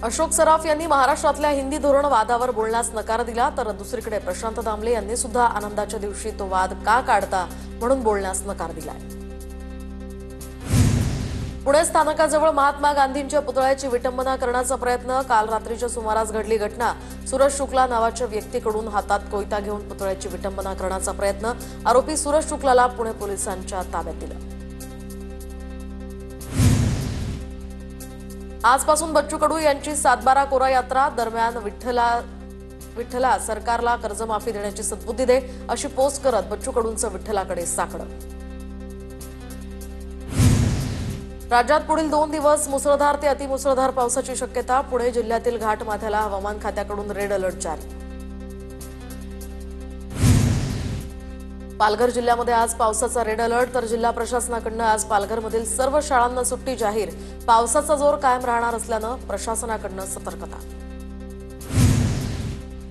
अशोक सराफ यांनी महाराष्ट्रातल्या हिंदी धोरण वादावर बोलण्यास नकार दिला, तर दुसरीकडे प्रशांत दामले यांनी सुद्धा आनंदाच्या दिवशी तो वाद का काढता म्हणून बोलण्यास नकार दिलाय। पुणे स्थानकाजवळ महात्मा गांधींच्या पुतळ्याची विटंबना करण्याचा प्रयत्न। काल रात्रीच्या सुमारास घडली घटना। सूरज शुक्ला नावाच्या व्यक्तीकडून हातात कोयता घेऊन पुतळ्याची विटंबना करण्याचा प्रयत्न। आरोपी सूरज शुक्लाला पुणे पोलिसांच्या ताब्यात दिलं। आजपासून बच्चू कडू यांची 7/12 कोरा यात्रा। दरम्यान विठ्ठला सरकारला कर्जमाफी देण्याची सद्बुद्धी दे अशी पोस्ट करत बच्चू कडूंचं विठ्ठलाकडे साकडं। राज्यात पुढील 2 दिवस मुसळधार ते अतिमुसळधार पावसाची शक्यता। पुणे जिल्ह्यातील घाटमाथ्याला हवामान खात्याकडून रेड अलर्ट जारी। पालघर जिल्ह्यामध्ये आज पावसाचा रेड अलर्ट, तर जिल्हा प्रशासनाकडून आज पालघरमधील सर्व शाळांना सुट्टी जाहीर। पावसाचा जोर कायम राहणार असल्यानं प्रशासनाकडून सतर्कता।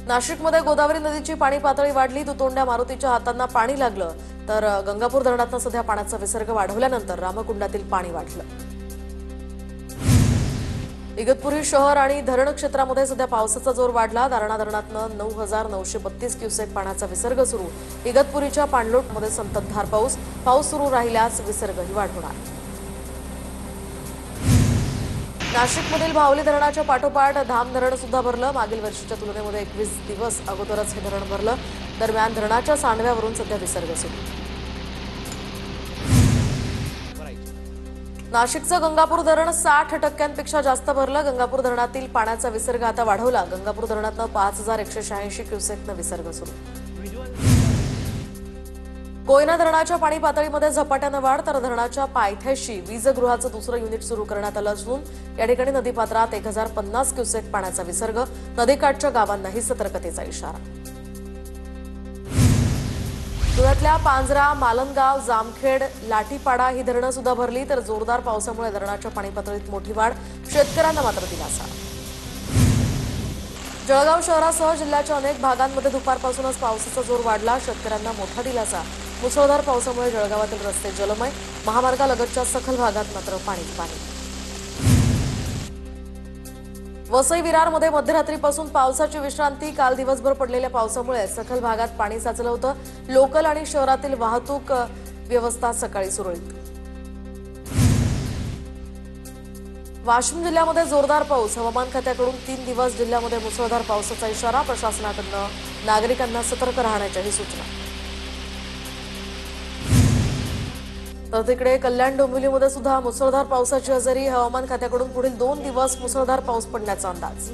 नाशिकमध्ये गोदावरी नदीची पाणी पातळी वाढली। दुतोंड्या मारुतीच्या हातांना पाणी लागलं, तर गंगापूर धरणातून सध्या पाण्याचा विसर्ग वाढवल्यानंतर रामकुंडातील पाणी वाढलं। इगतपुरी शहर आणि धरण क्षेत्रामध्ये सध्या पावसाचा जोर वाढला। दारणा धरणातून 9,932 क्युसेक पाण्याचा विसर्ग सुरू। इगतपुरीच्या पाणलोटमध्ये संततधार पाऊस सुरू राहिल्यास विसर्गही वाढणार। नाशिकमधील भावली धरणाच्या पाठोपाठ धाम धरण सुद्धा भरलं। मागील वर्षीच्या तुलनेमध्ये 21 दिवस अगोदरच हे धरण भरलं। दरम्यान धरणाच्या सांडव्यावरून सध्या विसर्ग सुरू। नाशिकचं गंगापूर धरण 60% जास्त भरलं। गंगापूर धरणातील पाण्याचा विसर्ग आता वाढवला। गंगापूर धरणातून 5,186 क्युसेकनं विसर्ग सुरू। कोयना धरणाच्या पाणी पातळीमध्ये झपाट्यानं वाढ, तर धरणाच्या पायथ्याशी वीजगृहाचं दुसरं युनिट सुरू करण्यात आलं असून या ठिकाणी नदीपात्रात 1,050 क्युसेक पाण्याचा विसर्ग। नदीकाठच्या गावांनाही सतर्कतेचा इशारा। धुळ्यातल्या पांजरा, मालनगाव, जामखेड, लाठीपाडा ही धरणं सुद्धा भरली, तर जोरदार पावसामुळे धरणाच्या पाणी पातळीत मोठी वाढ। शेतकऱ्यांना मात्र दिलासा। जळगाव शहरासह जिल्ह्याच्या अनेक भागांमध्ये दुपारपासूनच पावसाचा जोर वाढला। शेतकऱ्यांना मोठा दिलासा। मुसळधार पावसामुळे जळगावातील रस्ते जलमय, महामार्गालगतच्या सखल भागात मात्र पाणीच पाणी। वसई विरारमध्ये मध्यरात्रीपासून पावसाची विश्रांती। काल दिवसभर पडलेल्या पावसामुळे सखल भागात पाणी साचलं होतं। लोकल आणि शहरातील वाहतूक व्यवस्था सकाळी सुरळीत। वाशिम जिल्ह्यामध्ये जोरदार पाऊस। हवामान खात्याकडून 3 दिवस जिल्ह्यामध्ये मुसळधार पावसाचा इशारा। प्रशासनाकडून नागरिकांना सतर्क राहण्याच्याही सूचना। तर तिकडे कल्याण डोंबिवलीमध्ये सुद्धा मुसळधार पावसाची हजेरी। हवामान खात्याकडून पुढील 2 दिवस मुसळधार पाऊस पडण्याचा अंदाज।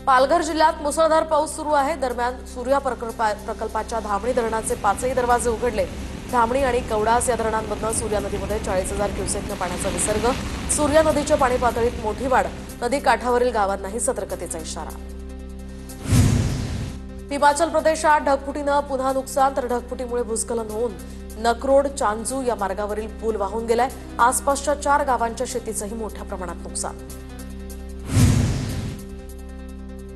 पालघर जिल्ह्यात मुसळधार पाऊस सुरू आहे। दरम्यान सूर्या प्रकल्पाच्या धामणी धरणाचे 5ही दरवाजे उघडले। धामणी आणि कवडास या धरणांमधून सूर्या नदीमध्ये 40,000 क्युसेकनं पाण्याचा विसर्ग। सूर्या नदीच्या पाणी पातळीत मोठी वाढ। नदी काठावरील गावांनाही सतर्कतेचा इशारा। हिमाचल प्रदेशात ढगफुटीनं पुन्हा नुकसान, तर ढगफुटीमुळे भूस्खलन होऊन नकरोड चांजू या मार्गावरील पूल वाहून गेलाय। आसपासच्या 4 गावांच्या शेतीचंही मोठ्या प्रमाणात नुकसान।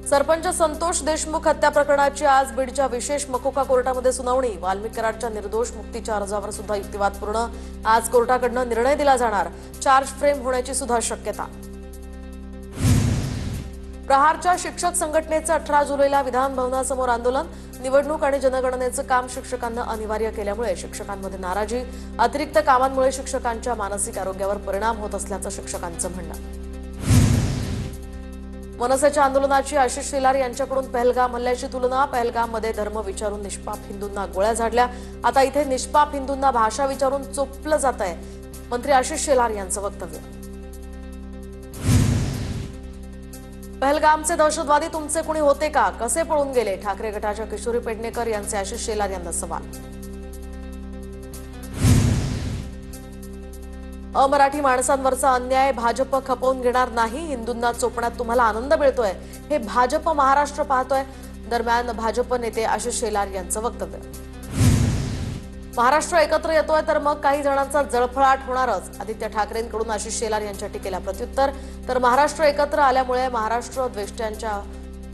सरपंच संतोष देशमुख हत्या प्रकरणाची आज बीडच्या विशेष मकोका कोर्टामध्ये सुनावणी। वाल्मिक कराडच्या निर्दोष मुक्तीच्या अर्जावर सुद्धा युक्तिवाद पूर्ण। आज कोर्टाकडून निर्णय दिला जाणार। चार्ज फ्रेम होण्याची सुद्धा शक्यता। प्रहारच्या शिक्षक संघटनेचं 18 जुलैला विधान भवनासमोर आंदोलन। निवडणूक आणि जनगणनेचं काम शिक्षकांना अनिवार्य केल्यामुळे शिक्षकांमध्ये नाराजी। अतिरिक्त कामांमुळे शिक्षकांच्या मानसिक आरोग्यावर परिणाम होत असल्याचं शिक्षकांचं म्हणणं। मनसेच्या आंदोलनाची आशिष शेलार यांच्याकडून पहलगाम हल्ल्याची तुलना। पहलगाममध्ये धर्म विचारून निष्पाप हिंदूंना गोळ्या झाडल्या, आता इथे निष्पाप हिंदूंना भाषा विचारून चोपलं जात आहे। मंत्री आशिष शेलार यांचं वक्तव्य। पहलगामचे दहशतवादी तुमचे कोणी होते का? कसे पळून गेले? ठाकरे गटाच्या किशोरी पेडणेकर यांचे आशिष शेलार यांना सवाल। अमराठी माणसांवरचा अन्याय भाजप खपवून घेणार नाही। हिंदूंना चोपण्यात तुम्हाला आनंद मिळतोय, हे भाजप महाराष्ट्र पाहतोय। दरम्यान भाजप नेते आशिष शेलार यांचं वक्तव्य। महाराष्ट्र एकत्र येतोय तर मग काही जणांचा जळफळाट होणारच। आदित्य ठाकरेंकडून आशिष शेलार यांच्या टीकेला प्रत्युत्तर। तर महाराष्ट्र एकत्र आल्यामुळे महाराष्ट्र द्वेष्ट्यांच्या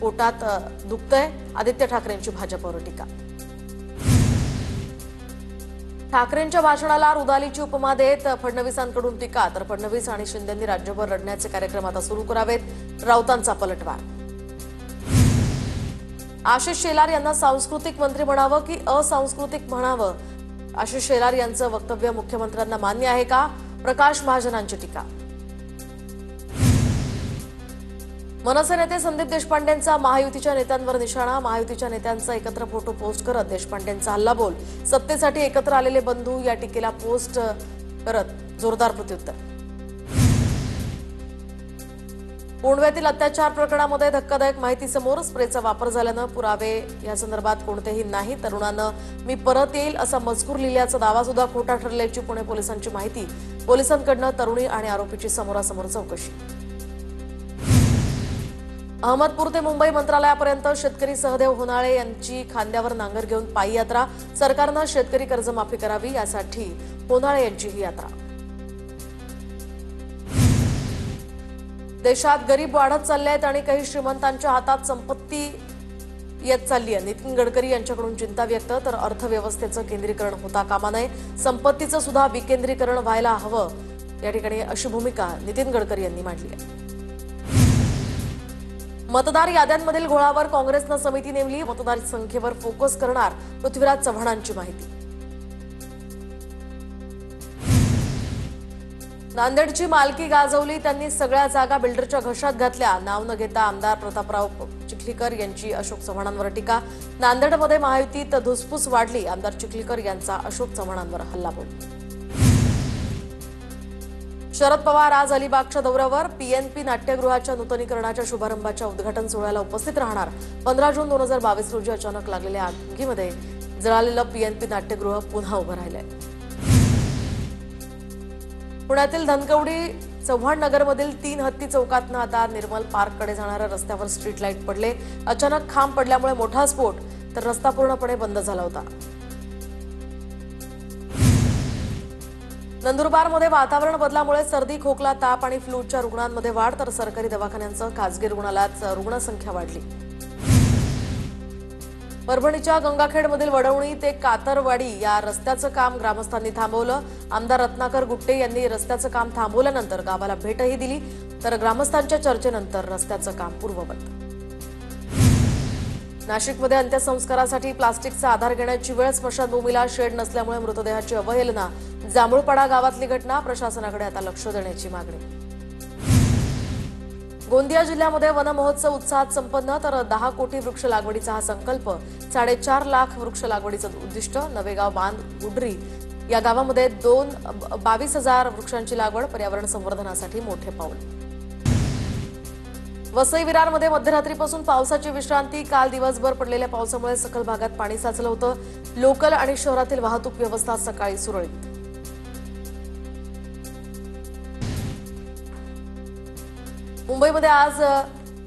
पोटात दुखतंय। आदित्य ठाकरेंची भाजपवर टीका। ठाकरेंच्या भाषणाला रुदालीची उपमा देत फडणवीसांकडून टीका, तर फडणवीस आणि शिंदेंनी राज्यभर लढण्याचे कार्यक्रम आता सुरू करावेत, राऊतांचा पलटवार. आशिष शेलार यांना सांस्कृतिक मंत्री म्हणावं की असांस्कृतिक म्हणावं, आशिष शेलार यांचं वक्तव्य मुख्यमंत्र्यांना मान्य आहे का, प्रकाश महाजनांची टीका. मनसे नेते संदीप देशपांडेंचा महायुतीच्या नेत्यांवर निशाणा, महायुतीच्या नेत्यांचा एकत्र फोटो पोस्ट करत देशपांडेंचा हल्लाबोल, सत्तेसाठी एकत्र आलेले बंधू या टीकेला पोस्ट करत जोरदार प्रत्युत्तर. कोंढव्यातील अत्याचार प्रकरणामध्ये धक्कादायक माहिती समोर, स्प्रेचा वापर झाल्यानं पुरावे या संदर्भात कोणतेही नाही, तरुणानं मी परत येईल असा मजकूर लिहिल्याचा दावा सुद्धा खोटा ठरल्याची पुणे पोलिसांची माहिती, पोलिसांकडनं तरुणी आणि आरोपीची समोरासमोर चौकशी. अहमदपूर ते मुंबई मंत्रालयापर्यंत शेतकरी सहदेव होनाळे यांची खांद्यावर नांगर घेऊन पायी यात्रा, सरकारनं शेतकरी कर्जमाफी करावी यासाठी होनाळे यांची ही यात्रा. देशात गरीब वाढत चालले आहेत आणि काही श्रीमंतांच्या हातात संपत्ती येत चालली आहे. नितीन गडकरी यांच्याकडून चिंता व्यक्त, तर अर्थव्यवस्थेचं केंद्रीकरण होता कामा नये, संपत्तीचं सुद्धा विकेंद्रीकरण व्हायला हवं या ठिकाणी अशी भूमिका नितीन गडकरी यांनी मांडली आहे. मतदार याद्यांमधील घोळावर काँग्रेसनं समिती नेमली, मतदार संख्येवर फोकस करणार पृथ्वीराज चव्हाणांची माहिती. नांदेडची मालकी गाजवली, त्यांनी सगळ्या जागा बिल्डरच्या घशात घातल्या, नाव न घेता आमदार प्रतापराव चिखलीकर यांची अशोक चव्हाणांवर टीका. नांदेडमध्ये महायुतीत धुसफूस वाढली, आमदार चिखलीकर यांचा अशोक चव्हाणांवर हल्लाबोल. शरद पवार आज अलिबागच्या दौऱ्यावर, पीएनपी नाट्यगृहाच्या नूतनीकरणाच्या शुभारंभाच्या उद्घाटन सोहळ्याला उपस्थित राहणार. 15 जून 2022 रोजी अचानक लागलेल्या आगीमध्ये जळालेलं पीएनपी नाट्यगृह पुन्हा उभं राहिलंय. पुण्यातील धनकवडी चव्हाण नगरमधील 3 हत्ती चौकातनं आता निर्मल पार्ककडे जाणाऱ्या रस्त्यावर स्ट्रीट लाईट पडले, अचानक खांब पडल्यामुळे मोठा स्फोट, तर रस्ता पूर्णपणे बंद झाला होता. नंदुरबारमध्ये वातावरण बदलामुळे सर्दी, खोकला, ताप आणि फ्लूच्या रुग्णांमध्ये वाढ, तर सरकारी दवाखान्यांचं खासगी रुग्णालयात रुग्णसंख्या वाढली. परभणीच्या गंगाखेडमधील वडवणी ते कातरवाडी या रस्त्याचं काम ग्रामस्थांनी थांबवलं. आमदार रत्नाकर गुट्टे यांनी रस्त्याचं काम थांबवल्यानंतर गावाला भेटही दिली, तर ग्रामस्थांच्या चर्चेनंतर रस्त्याचं काम पूर्ववत. नाशिकमध्ये अंत्यसंस्कारासाठी प्लास्टिकचा आधार घेण्याची वेळ, स्मशानभूमीला शेड नसल्यामुळे मृतदेहाची अवहेलना. जांभूळपाडा गावातली घटना, प्रशासनाकडे आता लक्ष देण्याची मागणी. गोंदिया जिल्ह्यामध्ये वन महोत्सव उत्साहात संपन्न, तर 10 कोटी वृक्ष लागवडीचा हा संकल्प, 4.5 लाख वृक्ष लागवडीचं उद्दिष्ट. नवेगाव बांध गुडरी या गावामध्ये 22,000 वृक्षांची लागवड, पर्यावरण संवर्धनासाठी मोठे पाऊल. वसई विरारमध्ये मध्यरात्रीपासून पावसाची विश्रांती, काल दिवसभर पडलेल्या पावसामुळे सखल भागात पाणी साचलं होतं. लोकल आणि शहरातील वाहतूक व्यवस्था सकाळी सुरळीत. मुंबईमध्ये आज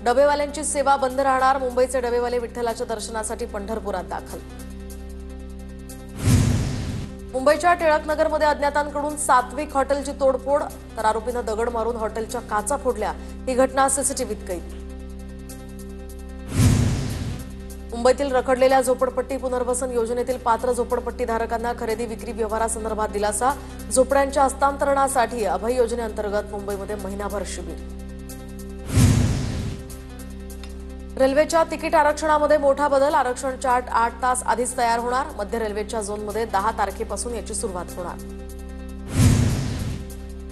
डबेवाल्यांची सेवा बंद राहणार, मुंबईचे डबेवाले विठ्ठलाच्या दर्शनासाठी पंढरपुरात दाखल. मुंबईच्या टिळकनगरमध्ये अज्ञातांकडून सात्विक हॉटेलची तोडफोड, तर आरोपीनं दगड मारून हॉटेलच्या काचा फोडल्या, ही घटना सीसीटीव्हीत कैद. मुंबईतील रखडलेल्या झोपडपट्टी पुनर्वसन योजनेतील पात्र झोपडपट्टीधारकांना खरेदी विक्री व्यवहारासंदर्भात दिलासा, झोपड्यांच्या हस्तांतरणासाठी अभय योजनेअंतर्गत मुंबईमध्ये महिनाभर शिबिर. रेल्वेच्या तिकीट आरक्षणामध्ये मोठा बदल, आरक्षण चार्ट 8 तास आधीच तयार होणार. मध्य रेल्वेच्या झोनमध्ये 10 तारखेपासून याची सुरुवात होणार.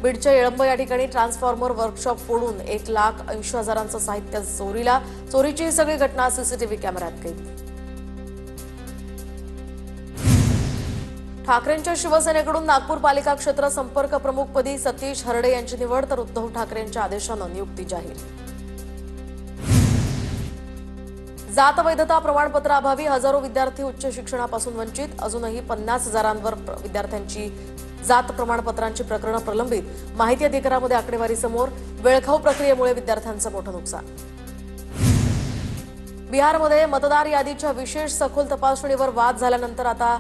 बीडच्या येळंब या ठिकाणी ट्रान्सफॉर्मर वर्कशॉप फोडून 1,80,000 साहित्य चोरीला, चोरीची ही सगळी घटना सीसीटीव्ही कॅमेऱ्यात कैद. ठाकरेंच्या शिवसेनेकडून नागपूर पालिका क्षेत्र संपर्क प्रमुखपदी सतीश हरडे यांची निवड, तर उद्धव ठाकरेंच्या आदेशानं नियुक्ती जाहीर. जात वैधता प्रमाणपत्राअभावी हजारो विद्यार्थी उच्च शिक्षणापासून वंचित, अजूनही 50,000 विद्यार्थ्यांची जात प्रमाणपत्रांची प्रकरणं प्रलंबित. माहिती अधिकारामध्ये आकडेवारी समोर, वेळखाऊ प्रक्रियेमुळे विद्यार्थ्यांचं मोठं नुकसान. बिहारमध्ये मतदार यादीच्या विशेष सखोल तपासणीवर वाद झाल्यानंतर आता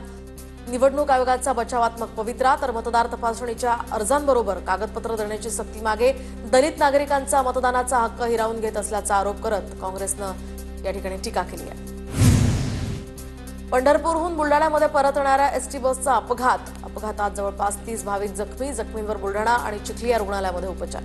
निवडणूक आयोगाचा बचावात्मक पवित्रा, तर मतदार तपासणीच्या अर्जांबरोबर कागदपत्र देण्याची सक्ती मागे. दलित नागरिकांचा मतदानाचा हक्क हिरावून घेत असल्याचा आरोप करत काँग्रेसनं या ठिकाणी टीका केली आहे. पंढरपूरहून बुलढाण्यामध्ये परतणाऱ्या एसटी बसचा अपघातात जवळपास 30 भाविक जखमींवर बुलढाणा आणि चिखली या रुग्णालयामध्ये उपचार.